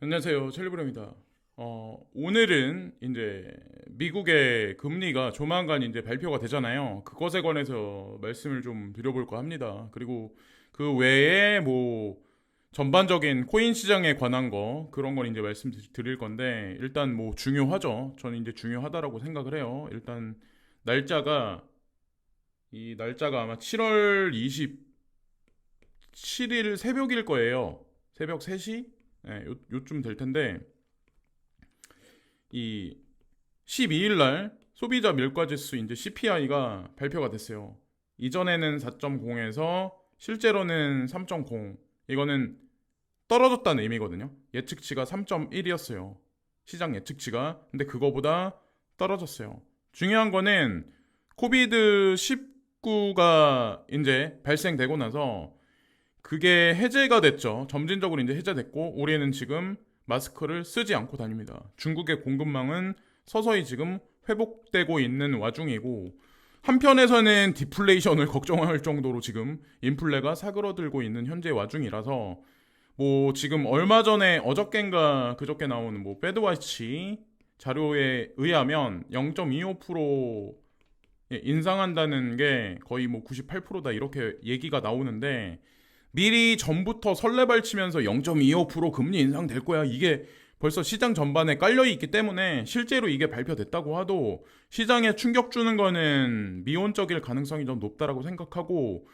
안녕하세요. 첼리브레입니다. 오늘은 이제 미국의 금리가 조만간 이제 발표가 되잖아요. 그것에 관해서 말씀을 좀 드려볼까 합니다. 그리고 그 외에 뭐 전반적인 코인 시장에 관한 거 그런 건 이제 말씀드릴 건데 일단 뭐 중요하죠. 저는 이제 중요하다라고 생각을 해요. 일단 날짜가 이 날짜가 아마 7월 27일 새벽일 거예요. 새벽 3시? 네, 요쯤 될 텐데 이 12일 날 소비자 물가지수 이제 CPI가 발표가 됐어요. 이전에는 4.0에서 실제로는 3.0. 이거는 떨어졌다는 의미거든요. 예측치가 3.1이었어요. 시장 예측치가. 근데 그거보다 떨어졌어요. 중요한 거는 코비드 19가 이제 발생되고 나서 그게 해제가 됐죠. 점진적으로 이제 해제됐고 우리는 지금 마스크를 쓰지 않고 다닙니다. 중국의 공급망은 서서히 지금 회복되고 있는 와중이고 한편에서는 디플레이션을 걱정할 정도로 지금 인플레가 사그러들고 있는 현재 와중이라서 뭐 지금 얼마 전에 어저께인가 그저께 나온 뭐 배드와치 자료에 의하면 0.25% 인상한다는 게 거의 뭐 98%다 이렇게 얘기가 나오는데 미리 전부터 설레발치면서 0.25% 금리 인상될 거야. 이게 벌써 시장 전반에 깔려 있기 때문에 실제로 이게 발표됐다고 하도 시장에 충격 주는 거는 미온적일 가능성이 좀 높다라고 생각하고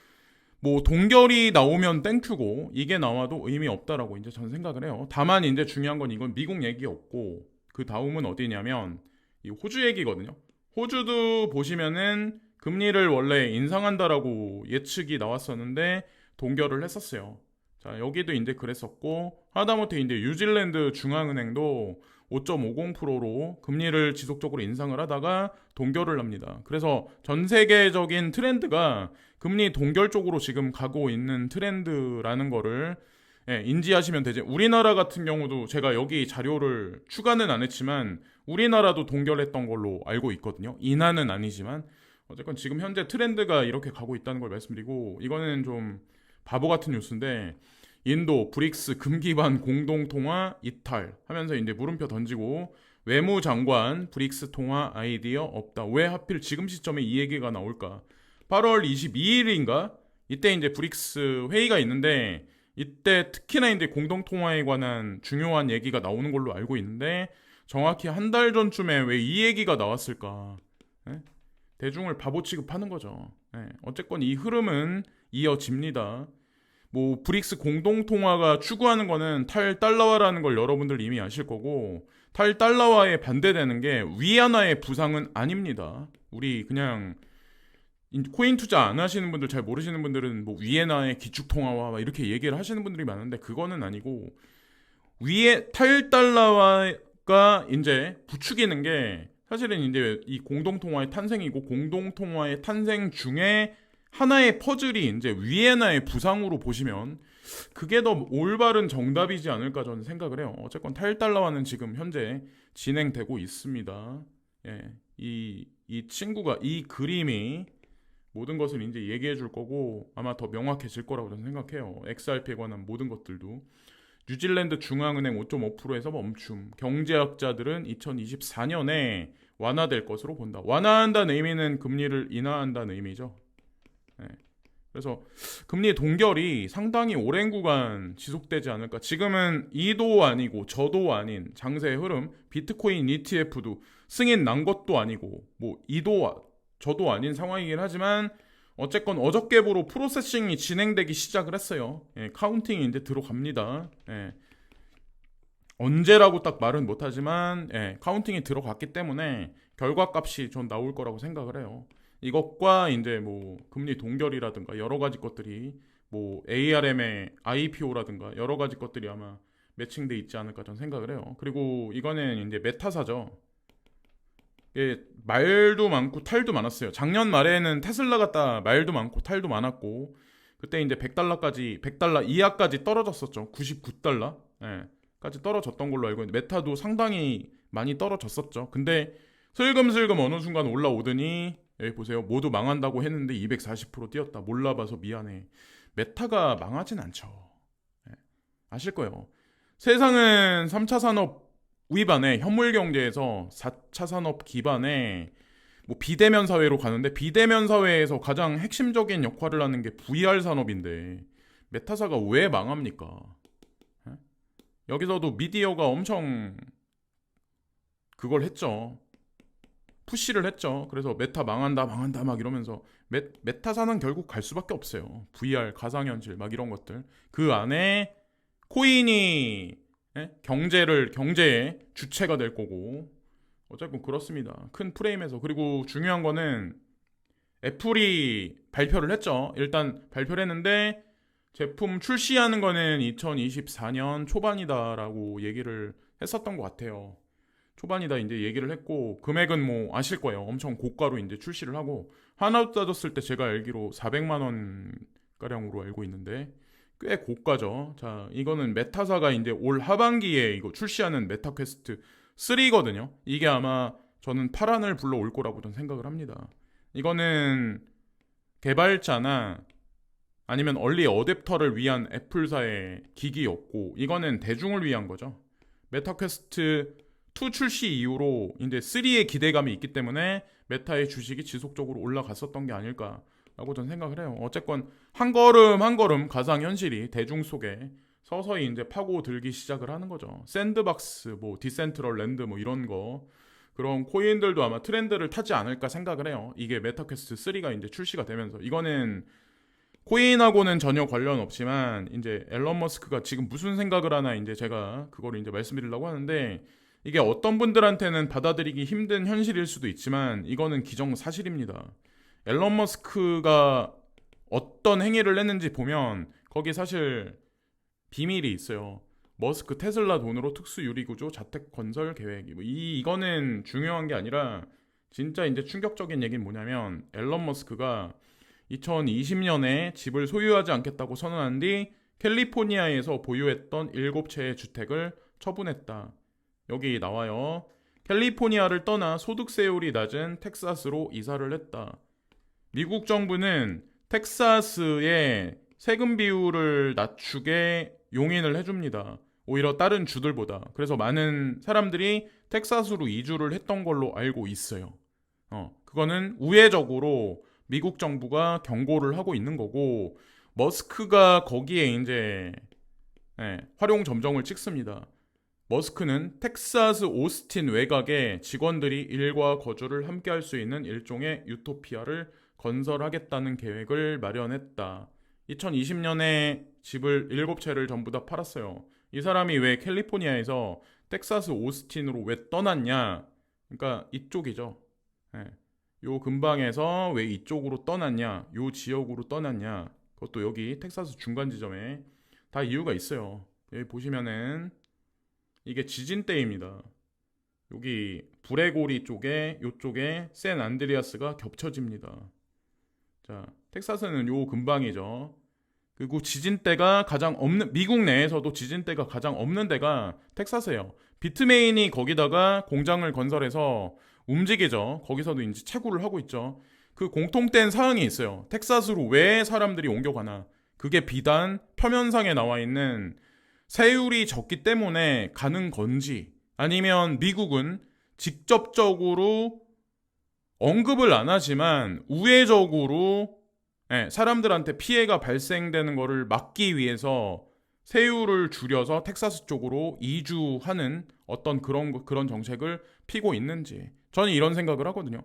뭐 동결이 나오면 땡큐고 이게 나와도 의미 없다라고 이제 저는 생각을 해요. 다만 이제 중요한 건 이건 미국 얘기였고 그 다음은 어디냐면 이 호주 얘기거든요. 호주도 보시면은 금리를 원래 인상한다라고 예측이 나왔었는데 동결을 했었어요. 자, 여기도 이제 그랬었고 하다못해 이제 뉴질랜드 중앙은행도 5.50%로 금리를 지속적으로 인상을 하다가 동결을 합니다. 그래서 전 세계적인 트렌드가 금리 동결 쪽으로 지금 가고 있는 트렌드라는 거를 인지하시면 되지. 우리나라 같은 경우도 제가 여기 자료를 추가는 안 했지만 우리나라도 동결했던 걸로 알고 있거든요. 인하는 아니지만 어쨌건 지금 현재 트렌드가 이렇게 가고 있다는 걸 말씀드리고 이거는 좀 바보 같은 뉴스인데 인도 브릭스 금기반 공동통화 이탈 하면서 이제 물음표 던지고 외무장관 브릭스 통화 아이디어 없다. 왜 하필 지금 시점에 이 얘기가 나올까? 8월 22일인가? 이때 이제 브릭스 회의가 있는데 이때 특히나 이제 공동통화에 관한 중요한 얘기가 나오는 걸로 알고 있는데 정확히 한 달 전쯤에 왜 이 얘기가 나왔을까? 예? 대중을 바보 취급하는 거죠. 예. 어쨌건 이 흐름은 이어집니다. 뭐 브릭스 공동통화가 추구하는 거는 탈달러화라는 걸 여러분들 이미 아실 거고 탈달러화에 반대되는 게 위안화의 부상은 아닙니다. 우리 그냥 코인 투자 안 하시는 분들 잘 모르시는 분들은 뭐 위엔화의 기축통화와 이렇게 얘기를 하시는 분들이 많은데 그거는 아니고 위에 탈달러화가 이제 부추기는 게 사실은 이제 이 공동통화의 탄생이고 공동통화의 탄생 중에 하나의 퍼즐이 이제 위에나의 부상으로 보시면 그게 더 올바른 정답이지 않을까 저는 생각을 해요. 어쨌건 탈달러화는 지금 현재 진행되고 있습니다. 예, 이 친구가 이 그림이 모든 것을 이제 얘기해 줄 거고 아마 더 명확해질 거라고 저는 생각해요. XRP에 관한 모든 것들도. 뉴질랜드 중앙은행 5.5%에서 멈춤. 경제학자들은 2024년에 완화될 것으로 본다. 완화한다는 의미는 금리를 인하한다는 의미죠. 네. 그래서 금리 동결이 상당히 오랜 구간 지속되지 않을까. 지금은 이도 아니고 저도 아닌 장세의 흐름. 비트코인 ETF도 승인 난 것도 아니고 뭐 이도 저도 아닌 상황이긴 하지만 어쨌건 어저께부로 프로세싱이 진행되기 시작을 했어요. 예, 카운팅이 이제 들어갑니다. 예, 언제라고 딱 말은 못하지만 카운팅이 들어갔기 때문에 결과값이 전 나올 거라고 생각을 해요. 이것과 이제 뭐 금리 동결이라든가 여러 가지 것들이 뭐 ARM의 IPO라든가 여러 가지 것들이 아마 매칭돼 있지 않을까 전 생각을 해요. 그리고 이거는 이제 메타사죠. 말도 많고 탈도 많았어요. 작년 말에는 테슬라 같다 말도 많고 탈도 많았고 그때 이제 100달러까지 100달러 이하까지 떨어졌었죠. 99달러 까지 떨어졌던 걸로 알고 있는데 메타도 상당히 많이 떨어졌었죠. 근데 슬금슬금 어느 순간 올라오더니 여기 보세요. 모두 망한다고 했는데 240% 뛰었다. 몰라봐서 미안해. 메타가 망하진 않죠. 아실 거예요. 세상은 3차 산업 위반에 현물 경제에서 4차 산업 기반에 뭐 비대면 사회로 가는데 비대면 사회에서 가장 핵심적인 역할을 하는 게 VR 산업인데 메타사가 왜 망합니까? 에? 여기서도 미디어가 엄청 그걸 했죠. 푸시를 했죠. 그래서 메타 망한다 망한다 막 이러면서 메타사는 결국 갈 수밖에 없어요. VR 가상현실 막 이런 것들 그 안에 코인이 경제의 주체가 될 거고 어쨌든 그렇습니다. 큰 프레임에서. 그리고 중요한 거는 애플이 발표를 했죠. 일단 발표를 했는데 제품 출시하는 거는 2024년 초반이다라고 얘기를 했었던 것 같아요. 초반이다 이제 얘기를 했고 금액은 뭐 아실 거예요. 엄청 고가로 이제 출시를 하고 하나 따졌을 때 제가 알기로 400만 원 가량으로 알고 있는데 꽤 고가죠. 자, 이거는 메타사가 이제 올 하반기에 이거 출시하는 메타 퀘스트 3거든요. 이게 아마 저는 파란을 불러올 거라고 전 생각을 합니다. 이거는 개발자나 아니면 얼리 어댑터를 위한 애플사의 기기였고 이거는 대중을 위한 거죠. 메타 퀘스트 2 출시 이후로 이제 3의 기대감이 있기 때문에 메타의 주식이 지속적으로 올라갔었던 게 아닐까라고 저는 생각을 해요. 어쨌건 한 걸음 한 걸음 가상 현실이 대중 속에 서서히 이제 파고들기 시작을 하는 거죠. 샌드박스, 뭐 디센트럴 랜드 뭐 이런 거 그런 코인들도 아마 트렌드를 타지 않을까 생각을 해요. 이게 메타퀘스트 3가 이제 출시가 되면서 이거는 코인하고는 전혀 관련 없지만 이제 앨런 머스크가 지금 무슨 생각을 하나 이제 제가 그거를 이제 말씀드리려고 하는데 이게 어떤 분들한테는 받아들이기 힘든 현실일 수도 있지만 이거는 기정사실입니다. 앨런 머스크가 어떤 행위를 했는지 보면 거기 사실 비밀이 있어요. 머스크 테슬라 돈으로 특수 유리 구조 자택 건설 계획. 이거는 중요한 게 아니라 진짜 이제 충격적인 얘기는 뭐냐면 앨런 머스크가 2020년에 집을 소유하지 않겠다고 선언한 뒤 캘리포니아에서 보유했던 7채의 주택을 처분했다. 여기 나와요. 캘리포니아를 떠나 소득세율이 낮은 텍사스로 이사를 했다. 미국 정부는 텍사스의 세금 비율을 낮추게 용인을 해줍니다. 오히려 다른 주들보다. 그래서 많은 사람들이 텍사스로 이주를 했던 걸로 알고 있어요. 그거는 우회적으로 미국 정부가 경고를 하고 있는 거고 머스크가 거기에 이제 활용 점정을 찍습니다. 머스크는 텍사스 오스틴 외곽에 직원들이 일과 거주를 함께 할 수 있는 일종의 유토피아를 건설하겠다는 계획을 마련했다. 2020년에 집을 7채를 전부 다 팔았어요. 이 사람이 왜 캘리포니아에서 텍사스 오스틴으로 왜 떠났냐? 그러니까 이쪽이죠. 요 근방에서 왜 이쪽으로 떠났냐? 요 지역으로 떠났냐? 그것도 여기 텍사스 중간 지점에 다 이유가 있어요. 여기 보시면은 이게 지진 때입니다. 여기 브레고리 쪽에 요쪽에 샌 안드레아스가 겹쳐집니다. 자, 텍사스는 요 근방이죠. 그리고 지진대가 가장 없는 미국 내에서도 지진대가 가장 없는 데가 텍사스예요. 비트메인이 거기다가 공장을 건설해서 움직이죠. 거기서도 이제 채굴을 하고 있죠. 그 공통된 사항이 있어요. 텍사스로 왜 사람들이 옮겨가나? 그게 비단 표면상에 나와 있는 세율이 적기 때문에 가는 건지 아니면 미국은 직접적으로 언급을 안 하지만 우회적으로 사람들한테 피해가 발생되는 거를 막기 위해서 세율을 줄여서 텍사스 쪽으로 이주하는 어떤 그런 정책을 피고 있는지 저는 이런 생각을 하거든요.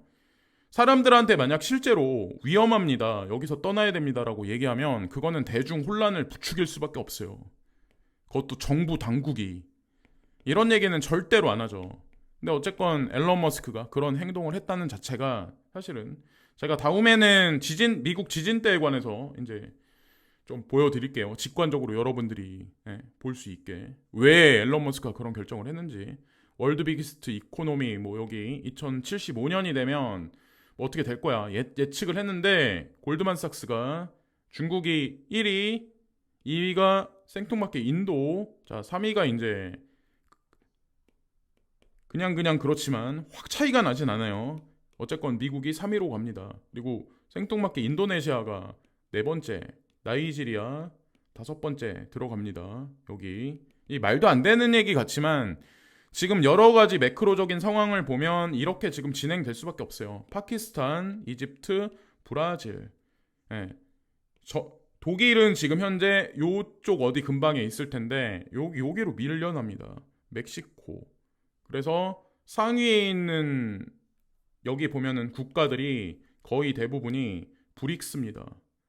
사람들한테 만약 실제로 위험합니다. 여기서 떠나야 됩니다라고 얘기하면 그거는 대중 혼란을 부추길 수밖에 없어요. 그것도 정부 당국이. 이런 얘기는 절대로 안 하죠. 근데 어쨌건 앨런 머스크가 그런 행동을 했다는 자체가 사실은 제가 다음에는 미국 지진대에 관해서 이제 좀 보여드릴게요. 직관적으로 여러분들이 볼 수 있게 왜 앨런 머스크가 그런 결정을 했는지. 월드 비기스트 이코노미 뭐 여기 2075년이 되면 뭐 어떻게 될 거야 예측을 했는데 골드만삭스가 중국이 1위, 2위가 생뚱맞게 인도, 자 3위가 이제 그냥 그렇지만 확 차이가 나진 않아요. 어쨌건 미국이 3위로 갑니다. 그리고 생뚱맞게 인도네시아가 4번째, 나이지리아 5번째 들어갑니다. 여기 이 말도 안 되는 얘기 같지만 지금 여러 가지 매크로적인 상황을 보면 이렇게 지금 진행될 수밖에 없어요. 파키스탄, 이집트, 브라질. 예. 독일은 지금 현재 요쪽 어디 근방에 있을 텐데 여기로 밀려납니다. 멕시코. 그래서 상위에 있는 여기 보면은 국가들이 거의 대부분이 브릭스입니다.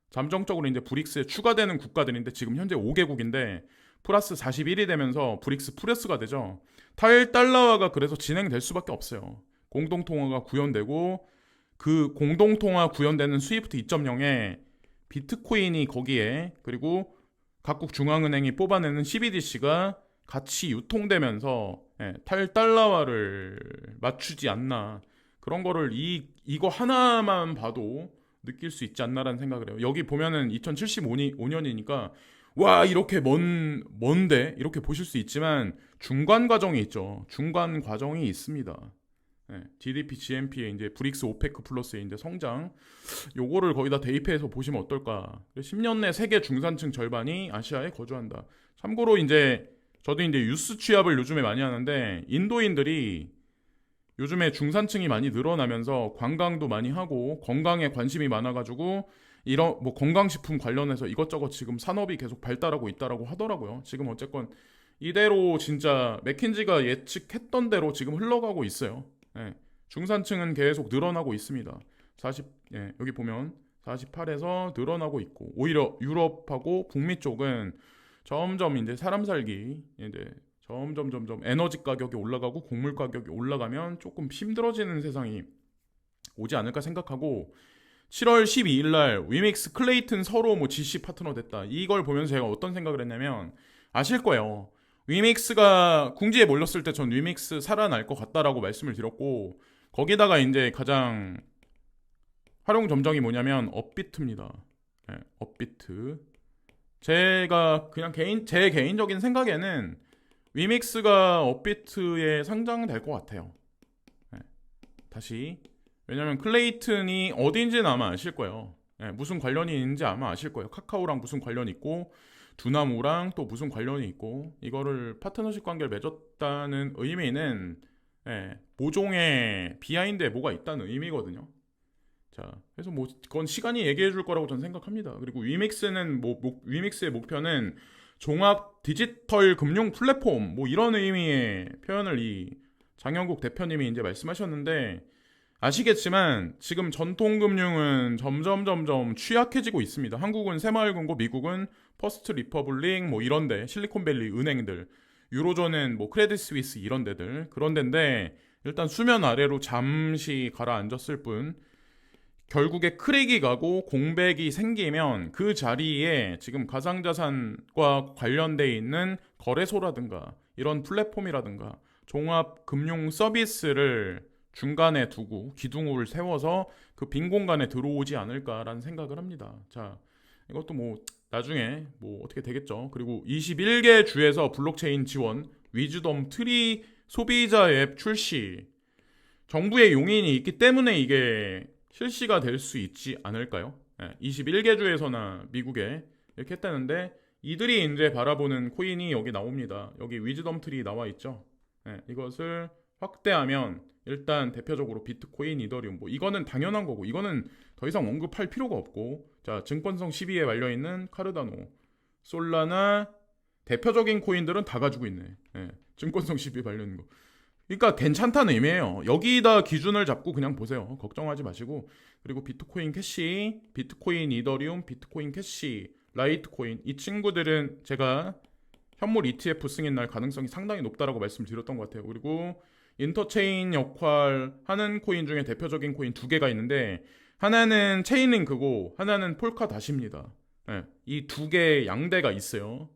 잠정적으로 이제 브릭스에 추가되는 국가들인데 지금 현재 5개국인데 플러스 41이 되면서 브릭스 플러스가 되죠. 탈달러화가 그래서 진행될 수밖에 없어요. 공동통화가 구현되고 그 공동통화 구현되는 스위프트 2.0에 비트코인이 거기에 그리고 각국 중앙은행이 뽑아내는 CBDC가 같이 유통되면서 탈달러화를 맞추지 않나 그런 거를 이거 하나만 봐도 느낄 수 있지 않나라는 생각을 해요. 여기 보면은 2075년이니까 와 이렇게 먼데 이렇게 보실 수 있지만 중간 과정이 있죠. 중간 과정이 있습니다. GDP, GNP의 이제 브릭스 오페크 플러스의 이제 성장 요거를 거기다 대입해서 보시면 어떨까? 10년 내 세계 중산층 절반이 아시아에 거주한다. 참고로 이제 저도 이제 뉴스 취합을 요즘에 많이 하는데 인도인들이 요즘에 중산층이 많이 늘어나면서 관광도 많이 하고 건강에 관심이 많아가지고 이런 뭐 건강식품 관련해서 이것저것 지금 산업이 계속 발달하고 있다라고 하더라고요. 지금 어쨌건 이대로 진짜 맥킨지가 예측했던 대로 지금 흘러가고 있어요. 중산층은 계속 늘어나고 있습니다. 여기 보면 48에서 늘어나고 있고 오히려 유럽하고 북미 쪽은 점점 이제 사람 살기 이제 점점 에너지 가격이 올라가고 곡물 가격이 올라가면 조금 힘들어지는 세상이 오지 않을까 생각하고 7월 12일 날 위믹스 클레이튼 서로 뭐 GC 파트너 됐다. 이걸 보면서 제가 어떤 생각을 했냐면 아실 거예요. 위믹스가 궁지에 몰렸을 때 전 위믹스 살아날 것 같다라고 말씀을 드렸고 거기다가 이제 가장 활용 점정이 뭐냐면 업비트입니다. 업비트. 제가 그냥 제 개인적인 생각에는 위믹스가 업비트에 상장될 것 같아요. 다시 왜냐면 클레이튼이 어딘지는 아마 아실 거예요. 무슨 관련이 있는지 아마 아실 거예요. 카카오랑 무슨 관련이 있고 두나무랑 또 무슨 관련이 있고 이거를 파트너십 관계를 맺었다는 의미는 모종의 비하인드에 뭐가 있다는 의미거든요. 자, 그래서 뭐 그건 시간이 얘기해 줄 거라고 저는 생각합니다. 그리고 위믹스는 위믹스의 목표는 종합 디지털 금융 플랫폼 뭐 이런 의미의 표현을 이 장영국 대표님이 이제 말씀하셨는데 아시겠지만 지금 전통금융은 점점 취약해지고 있습니다. 한국은 새마을금고, 미국은 퍼스트 리퍼블릭 뭐 이런데 실리콘밸리 은행들, 유로존은 뭐 크레딧 스위스 이런 데들 그런 데인데 일단 수면 아래로 잠시 가라앉았을 뿐 결국에 크랙이 가고 공백이 생기면 그 자리에 지금 가상자산과 관련돼 있는 거래소라든가 이런 플랫폼이라든가 종합 금융 서비스를 중간에 두고 기둥을 세워서 그 빈 공간에 들어오지 않을까라는 생각을 합니다. 자, 이것도 뭐 나중에 뭐 어떻게 되겠죠. 그리고 21개 주에서 블록체인 지원, 위즈덤 트리 소비자 앱 출시. 정부의 용인이 있기 때문에 이게 실시가 될 수 있지 않을까요? 21개 주에서나 미국에 이렇게 했다는데 이들이 이제 바라보는 코인이 여기 나옵니다. 여기 위즈덤 트리 나와 있죠. 이것을 확대하면 일단 대표적으로 비트코인, 이더리움 뭐 이거는 당연한 거고 이거는 더 이상 언급할 필요가 없고 자 증권성 시비에 말려있는 카르다노, 솔라나 대표적인 코인들은 다 가지고 있네. 증권성 시비에 말려있는 거. 그러니까 괜찮다는 의미예요. 여기다 기준을 잡고 그냥 보세요. 걱정하지 마시고 그리고 비트코인 캐시, 비트코인 이더리움, 비트코인 캐시, 라이트코인 이 친구들은 제가 현물 ETF 승인 날 가능성이 상당히 높다라고 말씀드렸던 것 같아요. 그리고 인터체인 역할 하는 코인 중에 대표적인 코인 두 개가 있는데 하나는 체인링크고 하나는 폴카닷입니다. 이 두 개의 양대가 있어요.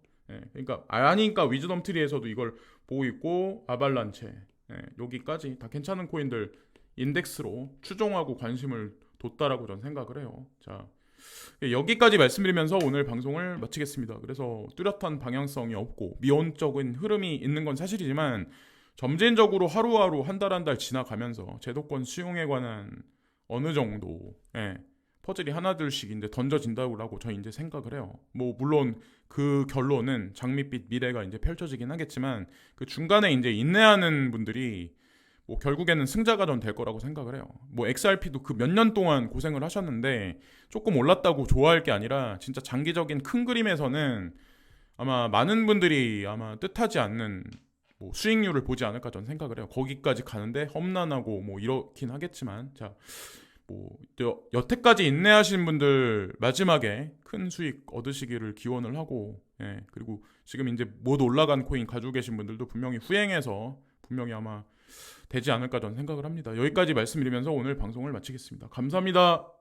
그러니까 아니까 위즈덤 트리에서도 이걸 보고 있고 아발란체 여기까지 다 괜찮은 코인들 인덱스로 추종하고 관심을 뒀다라고 저는 생각을 해요. 자 여기까지 말씀드리면서 오늘 방송을 마치겠습니다. 그래서 뚜렷한 방향성이 없고 미온적인 흐름이 있는 건 사실이지만 점진적으로 하루하루 한 달 한 달 지나가면서 제도권 수용에 관한 어느 정도 퍼즐이 하나둘씩 이제 던져진다고 저희 이제 생각을 해요. 뭐 물론 그 결론은 장밋빛 미래가 이제 펼쳐지긴 하겠지만 그 중간에 이제 인내하는 분들이 뭐 결국에는 승자가 전 될 거라고 생각을 해요. 뭐 XRP도 그 몇 년 동안 고생을 하셨는데 조금 올랐다고 좋아할 게 아니라 진짜 장기적인 큰 그림에서는 아마 많은 분들이 아마 뜻하지 않는 뭐 수익률을 보지 않을까 전 생각을 해요. 거기까지 가는데 험난하고 뭐 이렇긴 하겠지만 뭐 여태까지 인내하신 분들 마지막에 큰 수익 얻으시기를 기원을 하고 그리고 지금 이제 못 올라간 코인 가지고 계신 분들도 분명히 후행해서 분명히 아마 되지 않을까 전 생각을 합니다. 여기까지 말씀드리면서 오늘 방송을 마치겠습니다. 감사합니다.